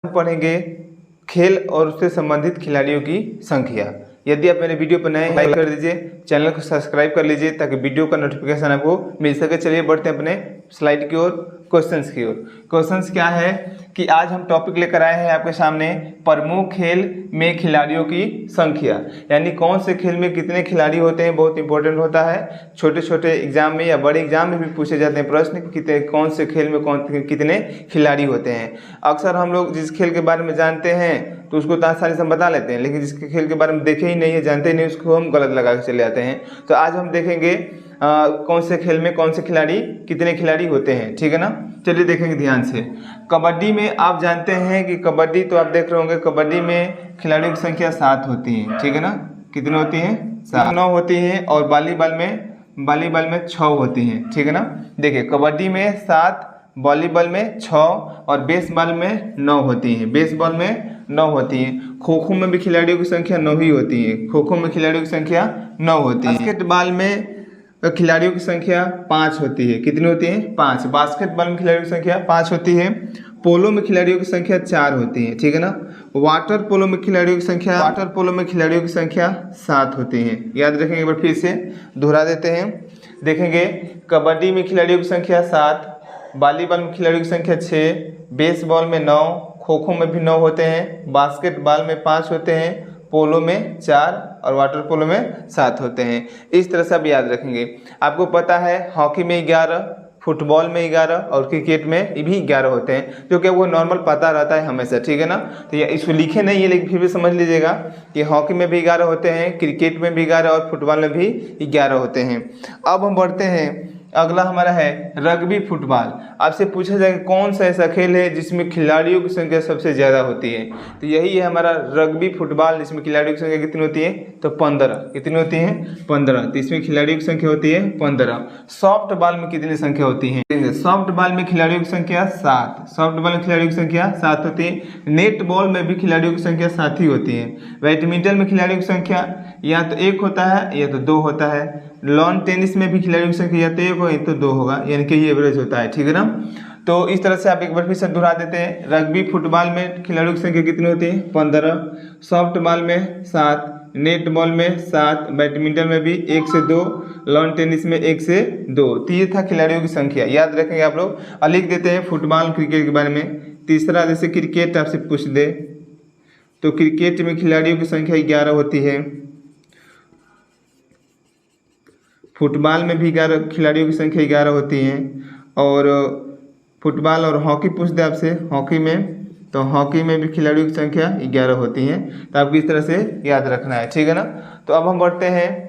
हम पढ़ेंगे खेल और उससे संबंधित खिलाड़ियों की संख्या। यदि आप मेरे वीडियो पर नए हैं, लाइक कर दीजिए, चैनल को सब्सक्राइब कर लीजिए ताकि वीडियो का नोटिफिकेशन आपको मिल सके। चलिए बढ़ते हैं अपने स्लाइड की ओर, क्वेश्चंस की ओर। क्वेश्चंस क्या है कि आज हम टॉपिक लेकर आए हैं आपके सामने प्रमुख खेल में खिलाड़ियों की संख्या, यानी कौन से खेल में कितने खिलाड़ी होते हैं, बहुत इंपॉर्टेंट होता है। छोटे छोटे एग्जाम में या बड़े एग्जाम में भी पूछे जाते हैं प्रश्न कि कितने कौन से खेल में कितने खिलाड़ी होते हैं। अक्सर हम लोग जिस खेल के बारे में जानते हैं तो उसको तो आसानी से हम बता लेते हैं, लेकिन जिसके खेल के बारे में देखे ही नहीं है, जानते ही नहीं, उसको हम गलत लगा के चले जाते हैं। तो आज हम देखेंगे कौन से खेल में कौन से खिलाड़ी कितने खिलाड़ी होते हैं, ठीक है ना। चलिए देखेंगे ध्यान से। कबड्डी में आप जानते हैं कि कबड्डी तो आप देख रहे होंगे, कबड्डी में खिलाड़ियों की संख्या 7 होती है, ठीक है ना। कितनी होती हैं? 7। 9 होती हैं। और वॉलीबॉल में 6 होती हैं, ठीक है ना। देखिए कबड्डी में 7, वॉलीबॉल में 6 और बेसबॉल में 9 होती हैं। बेसबॉल में 9 होती हैं। खो खो में भी खिलाड़ियों की संख्या 9 ही होती है। खो खो में खिलाड़ियों की संख्या 9 होती है। बास्केटबॉल में खिलाड़ियों की संख्या 5 होती है। कितनी होती है? 5। बास्केटबॉल में खिलाड़ियों की संख्या 5 होती है। पोलो में खिलाड़ियों की संख्या 4 होती है, ठीक है ना। वाटर पोलो में खिलाड़ियों की संख्या 7 होती है। याद रखेंगे, एक बार फिर से दोहरा देते हैं। देखेंगे कबड्डी में खिलाड़ियों की संख्या 7, वॉलीबॉल में खिलाड़ियों की संख्या 6, बेसबॉल में 9, खो खो में भी 9 होते हैं, बास्केटबॉल में 5 होते हैं, पोलो में 4 और वाटर पोलो में 7 होते हैं। इस तरह से आप याद रखेंगे। आपको पता है हॉकी में 11, फुटबॉल में 11 और क्रिकेट में भी 11 होते हैं, जो कि वो नॉर्मल पता रहता है हमेशा, ठीक है ना। तो ये इसको लिखे नहीं है, लेकिन फिर भी समझ लीजिएगा कि हॉकी में भी 11 होते हैं, क्रिकेट में भी 11 और फुटबॉल में भी 11 होते हैं। अब हम बढ़ते हैं, अगला हमारा है रग्बी फुटबॉल। आपसे पूछा जाएगा कौन सा ऐसा खेल है जिसमें खिलाड़ियों की संख्या सबसे ज़्यादा होती है, तो यही है हमारा रग्बी फुटबॉल, जिसमें खिलाड़ियों की संख्या कितनी होती है? तो 15। कितनी होती है? 15। तो इसमें खिलाड़ियों की संख्या होती है 15। सॉफ्ट बॉल में कितनी संख्या होती है? सॉफ्ट बॉल में खिलाड़ियों की संख्या 7। सॉफ्ट बॉल में खिलाड़ियों की संख्या 7 होती है। नेट बॉल में भी खिलाड़ियों की संख्या 7 ही होती है। बैडमिंटन में खिलाड़ियों की संख्या या तो 1 होता है या तो 2 होता है। लॉन टेनिस में भी खिलाड़ियों की संख्या या तो 1 हो या तो 2 होगा, यानी कि ये एवरेज होता है, ठीक है ना। तो इस तरह से आप एक बार फिर से दोहरा देते हैं। रग्बी फुटबॉल में खिलाड़ियों की संख्या कितनी होती है? 15। सॉफ्ट बॉल में 7, नेट बॉल में 7, बैडमिंटन में भी 1 से 2, लॉन टेनिस में 1 से 2। तो ये था खिलाड़ियों की संख्या, याद रखेंगे आप लोग। लिख देते हैं फुटबॉल क्रिकेट के बारे में। तीसरा जैसे क्रिकेट आपसे पूछ दे तो क्रिकेट में खिलाड़ियों की संख्या 11 होती है। फुटबॉल में भी 11 खिलाड़ियों की संख्या 11 होती है। और फुटबॉल और हॉकी पूछ दे आपसे, हॉकी में तो हॉकी में भी खिलाड़ियों की संख्या 11 होती हैं। तो आपको इस तरह से याद रखना है, ठीक है ना। तो अब हम बढ़ते हैं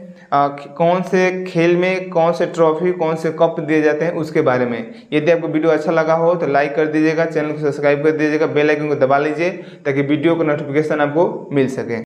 कौन से खेल में कौन से ट्रॉफी कौन से कप दिए जाते हैं उसके बारे में। यदि आपको वीडियो अच्छा लगा हो तो लाइक कर दीजिएगा, चैनल को सब्सक्राइब कर दीजिएगा, बेल आइकन को दबा लीजिए ताकि वीडियो का नोटिफिकेशन आपको मिल सके।